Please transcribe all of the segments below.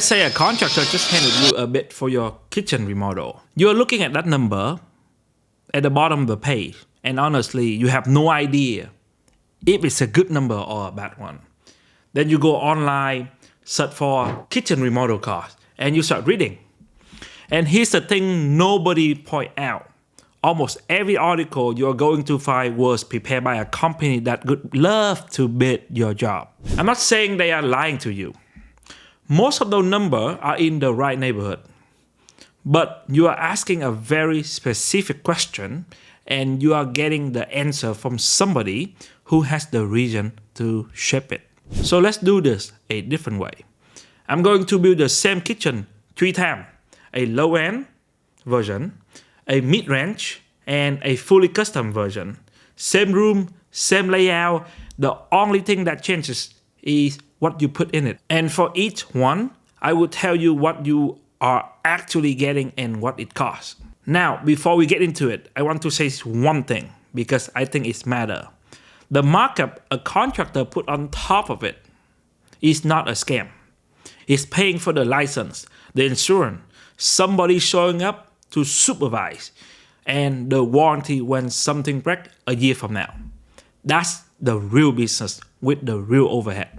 Let's say a contractor just handed you a bid for your kitchen remodel. You're looking at that number at the bottom of the page, and honestly, you have no idea if it's a good number or a bad one. Then you go online, search for kitchen remodel cost, and you start reading. And here's the thing nobody point out. Almost every article you're going to find was prepared by a company that would love to bid your job. I'm not saying they are lying to you. Most of those numbers are in the right neighborhood. But you are asking a very specific question and you are getting the answer from somebody who has the reason to shape it. So let's do this a different way. I'm going to build the same kitchen 3 times. A low-end version, a mid-range, and a fully custom version. Same room, same layout. The only thing that changes is what you put in it. And for each one, I will tell you what you are actually getting and what it costs. Now, before we get into it, I want to say one thing because I think it's matter. The markup a contractor put on top of it is not a scam. It's paying for the license, the insurance, somebody showing up to supervise, and the warranty when something breaks a year from now. That's the real business with the real overhead.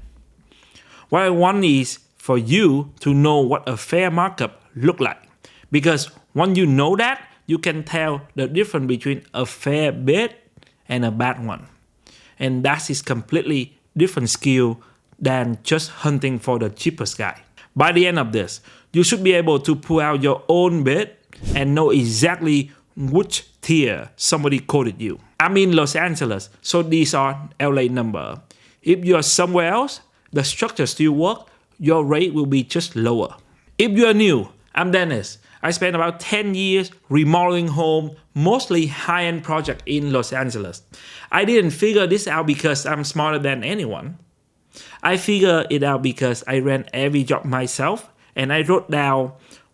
What I want is for you to know what a fair markup look like. Because when you know that, you can tell the difference between a fair bid and a bad one. And that is completely different skill than just hunting for the cheapest guy. By the end of this, you should be able to pull out your own bid and know exactly which tier somebody quoted you. I'm in Los Angeles, so these are LA numbers. If you are somewhere else, the structure still works, your rate will be just lower. If you are new, I'm Dennis. I spent about 10 years remodeling home, mostly high-end project in Los Angeles. I didn't figure this out because I'm smarter than anyone. I figured it out because I ran every job myself and I wrote down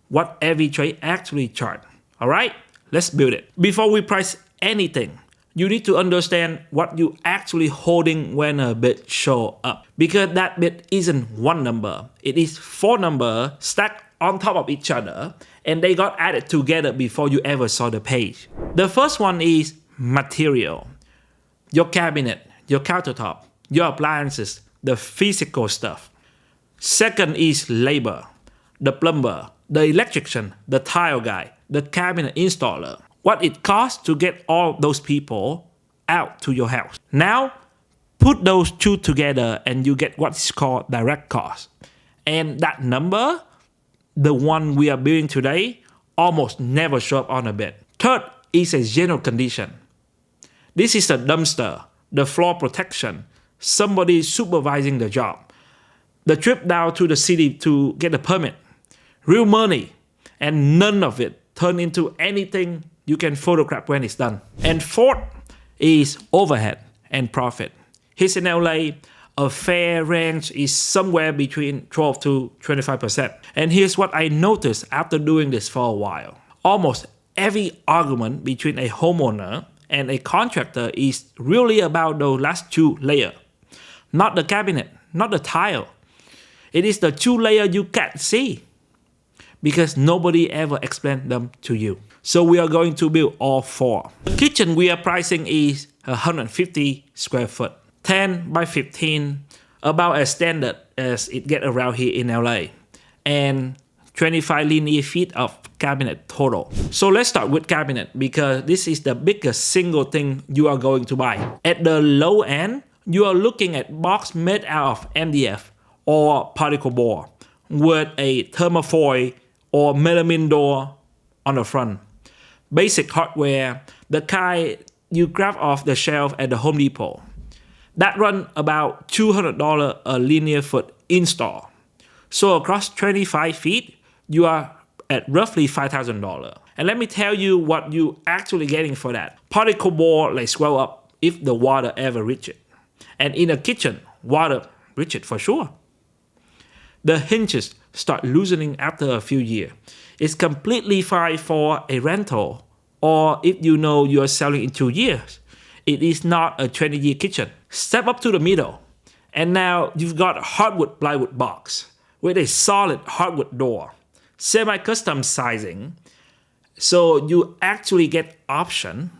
what every trade actually charged. Alright, let's build it. Before we price anything, you need to understand what you actually holding when a bid show up. Because that bid isn't one number, it is 4 numbers stacked on top of each other and they got added together before you ever saw the page. The first one is material. Your cabinet, your countertop, your appliances, the physical stuff. Second is labor, the plumber, the electrician, the tile guy, the cabinet installer. What it costs to get all those people out to your house. Now, put those two together and you get what's called direct cost. And that number, the one we are building today, almost never show up on a bid. Third is a general condition. This is the dumpster, the floor protection, somebody supervising the job, the trip down to the city to get a permit, real money, and none of it turn into anything you can photograph when it's done. And fourth is overhead and profit. Here in LA, a fair range is somewhere between 12 to 25%. And here's what I noticed after doing this for a while. Almost every argument between a homeowner and a contractor is really about those last 2 layers. Not the cabinet, not the tile. It is the 2 layers you can't see because nobody ever explained them to you. So we are going to build all 4. The kitchen we are pricing is 150 square foot, 10 by 15, about as standard as it gets around here in LA, and 25 linear feet of cabinet total. So let's start with cabinet because this is the biggest single thing you are going to buy. At the low end, you are looking at box made out of MDF or particle board with a thermofoil or melamine door on the front. Basic hardware, the kind you grab off the shelf at the Home Depot. That run about $200 a linear foot install. So across 25 feet, you are at roughly $5,000. And let me tell you what you actually getting for that. Particle board like swell up if the water ever reach it. And in a kitchen, water reach it for sure. The hinges start loosening after a few years. It's completely fine for a rental, or if you know you are selling in 2 years. It is not a 20-year kitchen. Step up to the middle, and now you've got a hardwood plywood box. with a solid hardwood door, semi-custom sizing, so you actually get option,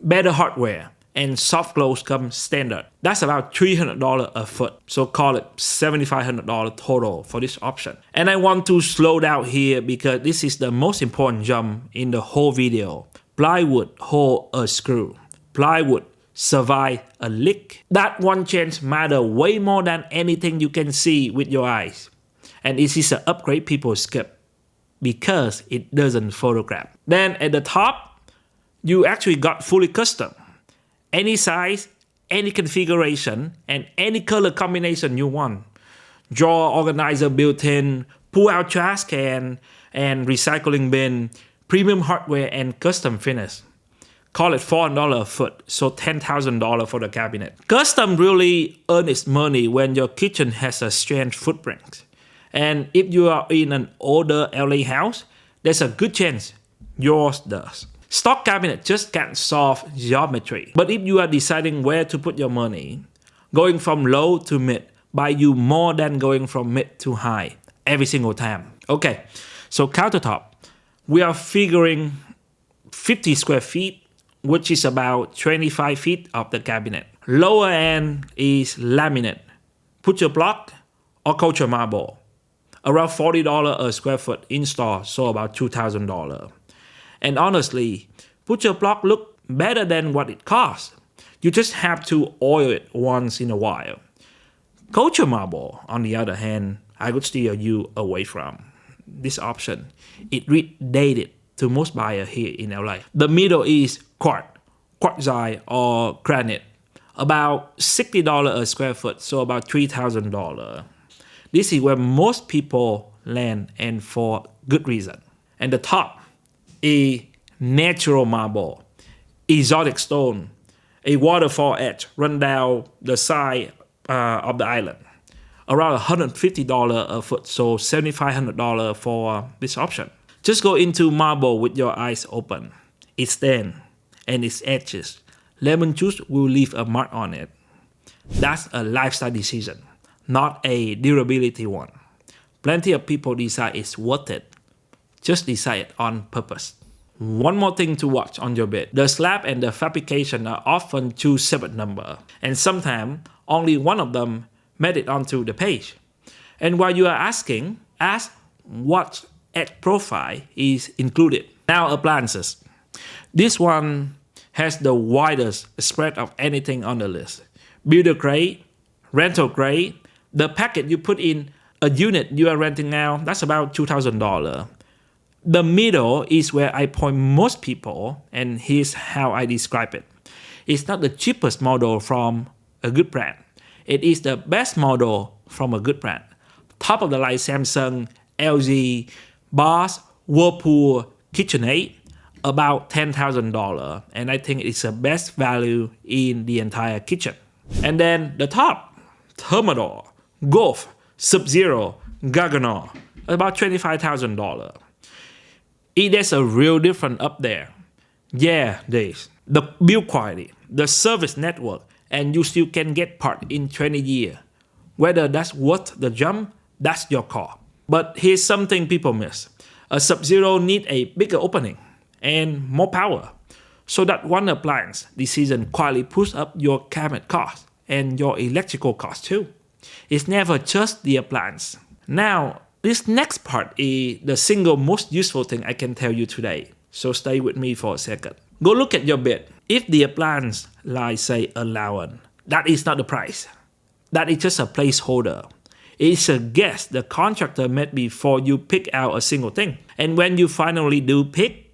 better hardware, and soft close come standard. That's about $300 a foot, so call it $7,500 total for this option. And I want to slow down here because this is the most important jump in the whole video. Plywood hold a screw. Plywood survive a leak. That one change matter way more than anything you can see with your eyes. And this is an upgrade people skip because it doesn't photograph. Then at the top, you actually got fully custom. Any size, any configuration, and any color combination you want. Drawer organizer built-in, pull-out trash can, and recycling bin, premium hardware, and custom finish. Call it $400 a foot, so $10,000 for the cabinet. Custom really earns its money when your kitchen has a strange footprint. And if you are in an older LA house, there's a good chance yours does. Stock cabinet just can't solve geometry. But if you are deciding where to put your money, going from low to mid buy you more than going from mid to high every single time. Okay, so countertop. We are figuring 50 square feet, which is about 25 feet of the cabinet. Lower end is laminate, put your block, or culture marble. Around $40 a square foot install, so about $2,000. And honestly, put your block look better than what it costs. You just have to oil it once in a while. Culture marble, on the other hand, I would steer you away from this option. It read dated to most buyers here in LA. The middle is quartzite or granite, about $60 a square foot, so about $3,000. This is where most people land, and for good reason. And the top, a natural marble, exotic stone, a waterfall edge run down the side of the island. Around $150 a foot, so $7,500 for this option. Just go into marble with your eyes open. It's thin and its edges. Lemon juice will leave a mark on it. That's a lifestyle decision, not a durability one. Plenty of people decide it's worth it. Just decide it on purpose. One more thing to watch on your bed. The slab and the fabrication are often two separate numbers, and sometimes only one of them made it onto the page. And while you are asking, ask what edge profile is included. Now appliances. This one has the widest spread of anything on the list. Builder grade, rental grade, the package you put in a unit you are renting now, that's about $2,000. The middle is where I point most people, and here's how I describe it. It's not the cheapest model from a good brand. It is the best model from a good brand. Top of the line Samsung, LG, Bosch, Whirlpool, KitchenAid, about $10,000. And I think it's the best value in the entire kitchen. And then the top, Thermador, Golf, Sub-Zero, Gaggenau, about $25,000. There's a real difference up there. Yeah, there's the build quality, the service network, and you still can get part in 20 years. Whether that's worth the jump, that's your call. But here's something people miss. A Sub-Zero needs a bigger opening and more power. So that one appliance decision quietly pushes up your cabinet cost and your electrical cost too. It's never just the appliance. Now, this next part is the single most useful thing I can tell you today. So stay with me for a second. Go look at your bed. If the appliance like say allowance, that is not the price. That is just a placeholder. It's a guess the contractor made before you pick out a single thing. And when you finally do pick,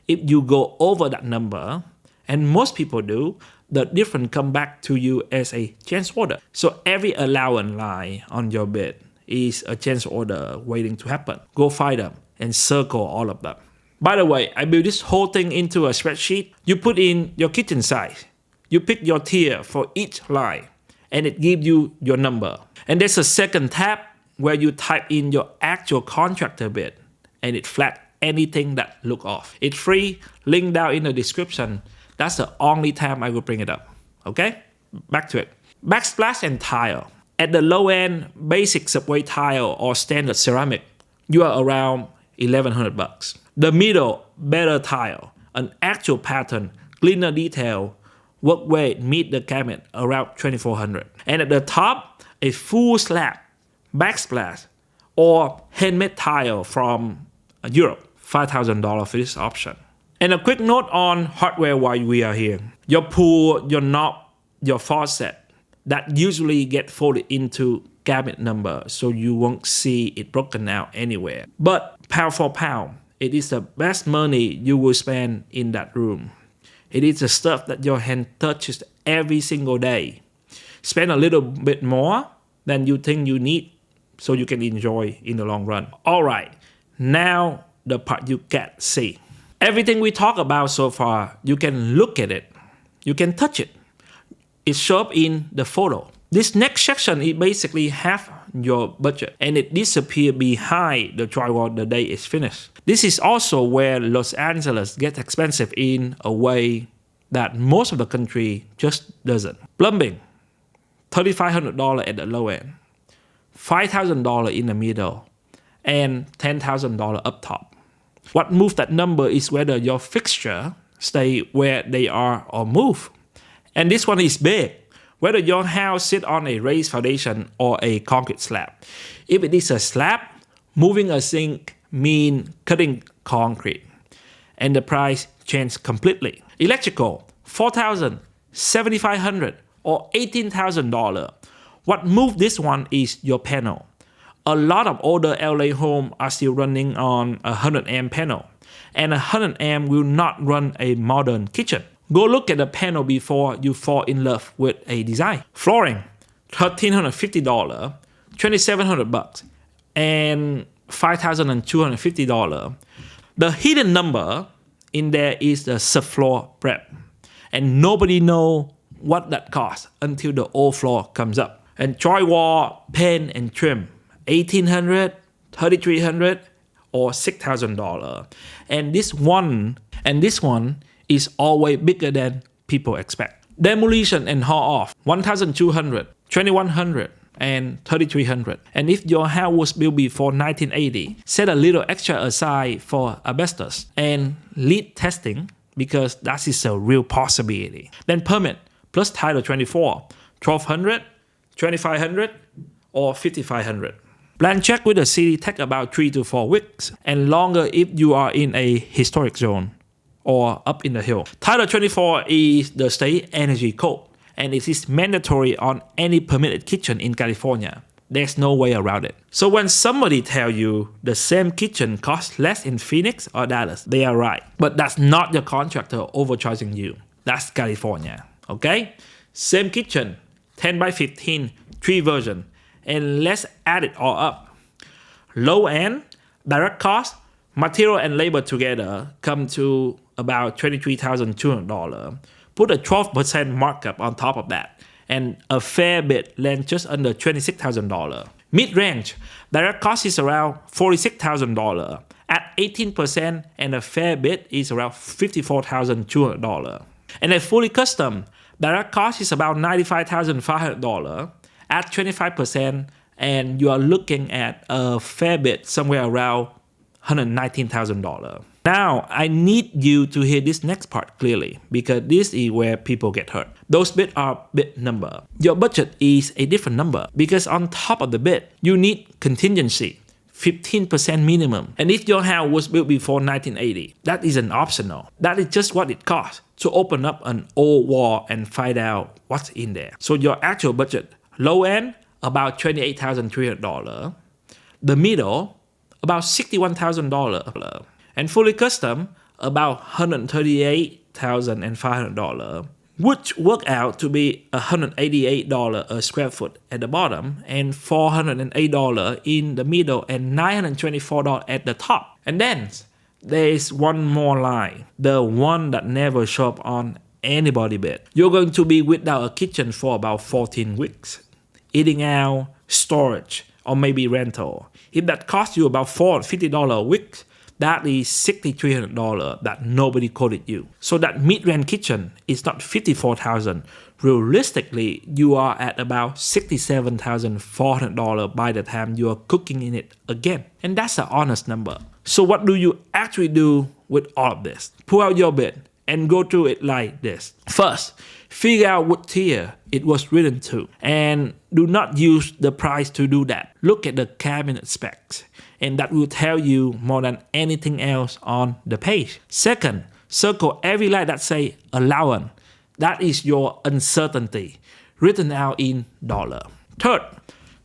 if you go over that number, and most people do, the difference come back to you as a change order. So every allowance line on your bed is a change order waiting to happen. Go find them and circle all of them. By the way, I built this whole thing into a spreadsheet. You put in your kitchen size. You pick your tier for each line, and it gives you your number. And there's a second tab where you type in your actual contractor bid, and it flags anything that look off. It's free, link down in the description. That's the only time I will bring it up. Okay? Back to it. Backsplash and tile. At the low end, basic subway tile or standard ceramic, you are around $1,100. The middle, better tile, an actual pattern, cleaner detail, work weight meet the cabinet around $2,400. And at the top, a full slab, backsplash, or handmade tile from Europe, $5,000 for this option. And a quick note on hardware while we are here. Your pool, your knob, your faucet, that usually get folded into cabinet number, so you won't see it broken out anywhere. But pound for pound, it is the best money you will spend in that room. It is the stuff that your hand touches every single day. Spend a little bit more than you think you need so you can enjoy in the long run. All right, now the part you can't see. Everything we talk about so far, you can look at it, you can touch it. It shows up in the photo. This next section is basically half your budget, and it disappears behind the drywall the day it's finished. This is also where Los Angeles gets expensive in a way that most of the country just doesn't. Plumbing, $3,500 at the low end, $5,000 in the middle, and $10,000 up top. What moves that number is whether your fixture stay where they are or move. And this one is big. Whether your house sits on a raised foundation or a concrete slab. If it is a slab, moving a sink means cutting concrete. And the price changes completely. Electrical, $4,000, $7,500, or $18,000. What moves this one is your panel. A lot of older LA homes are still running on a 100 amp panel. And a 100 amp will not run a modern kitchen. Go look at the panel before you fall in love with a design. Flooring, $1,350, $2,700, and $5,250. The hidden number in there is the subfloor prep. And nobody knows what that costs until the old floor comes up. And drywall, paint, and trim, $1,800, $3,300, or $6,000. And this one is always bigger than people expect. Demolition and haul off, $1,200, $2,100, and $3,300. And if your house was built before 1980, set a little extra aside for asbestos and lead testing, because that is a real possibility. Then permit plus Title 24, $1,200, $2,500, or $5,500. Plan check with the city take about 3 to 4 weeks, and longer if you are in a historic zone or up in the hill. Title 24 is the state energy code, and it is mandatory on any permitted kitchen in California. There's no way around it. So when somebody tells you the same kitchen costs less in Phoenix or Dallas, they are right. But that's not your contractor overcharging you. That's California, okay? Same kitchen, 10 by 15, 3 version, and let's add it all up. Low end, direct cost, material and labor together come to about $23,200. Put a 12% markup on top of that, and a fair bit lands just under $26,000. Mid-range, direct cost is around $46,000. At 18%, and a fair bit is around $54,200. And a fully custom, direct cost is about $95,500. At 25%, and you are looking at a fair bit somewhere around $119,000. Now, I need you to hear this next part clearly, because this is where people get hurt. Those bits are bid number. Your budget is a different number, because on top of the bid, you need contingency, 15% minimum. And if your house was built before 1980, that is an optional. That is just what it costs to open up an old wall and find out what's in there. So your actual budget, low end, about $28,300. The middle, about $61,000. And fully custom, about $138,500, which work out to be $188 a square foot at the bottom, and $408 in the middle, and $924 at the top. And then there is one more line, the one that never show up on anybody bid. You're going to be without a kitchen for about 14 weeks. Eating out, storage, or maybe rental. If that costs you about $450 a week, That is $6,300 that nobody quoted you. So that mid-range kitchen is not $54,000. Realistically, you are at about $67,400 by the time you are cooking in it again. And that's an honest number. So what do you actually do with all of this? Pull out your bid and go through it like this. First, figure out what tier it was written to, and do not use the price to do that. Look at the cabinet specs, and that will tell you more than anything else on the page. Second, circle every line that say allowance. That is your uncertainty, written out in dollar. Third,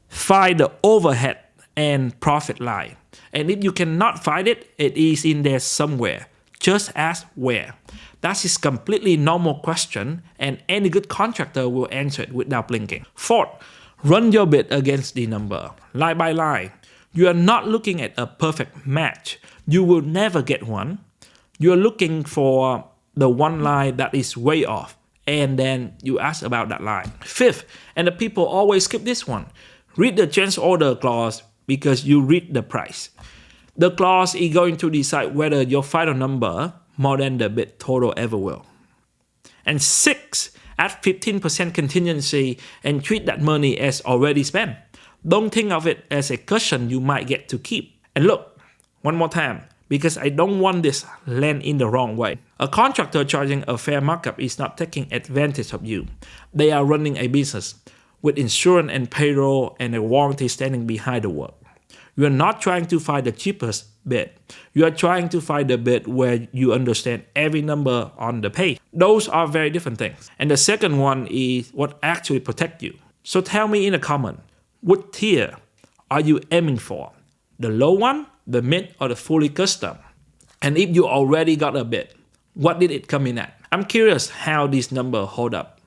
find the overhead and profit line. And if you cannot find it, it is in there somewhere. Just ask where. That is completely normal question, and any good contractor will answer it without blinking. Fourth, run your bid against the number, line by line. You are not looking at a perfect match. You will never get one. You are looking for the one line that is way off, and then you ask about that line. Fifth, and the people always skip this one, read the change order clause because you read the price. The clause is going to decide whether your final number more than the bid total ever will. And six, add 15% contingency and treat that money as already spent. Don't think of it as a cushion you might get to keep. And look, one more time, because I don't want this land in the wrong way. A contractor charging a fair markup is not taking advantage of you. They are running a business with insurance and payroll and a warranty standing behind the work. You are not trying to find the cheapest bid. You are trying to find the bid where you understand every number on the page. Those are very different things. And the second one is what actually protects you. So tell me in a comment, what tier are you aiming for? The low one, the mid, or the fully custom? And if you already got a bid, what did it come in at? I'm curious how this number hold up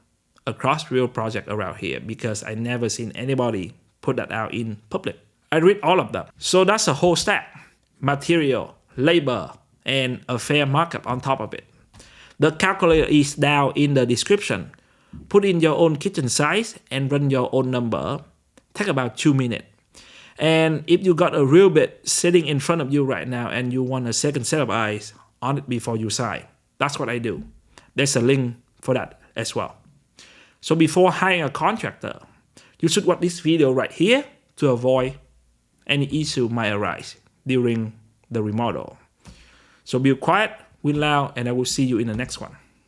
across real project around here, because I never seen anybody put that out in public. I read all of them. So that's a whole stack. Material, labor, and a fair markup on top of it. The calculator is down in the description. Put in your own kitchen size and run your own number. Take about 2 minutes. And if you got a real bid sitting in front of you right now and you want a second set of eyes on it before you sign, that's what I do. There's a link for that as well. So before hiring a contractor, you should watch this video right here to avoid any issue might arise during the remodel. So be quiet, win loud, and I will see you in the next one.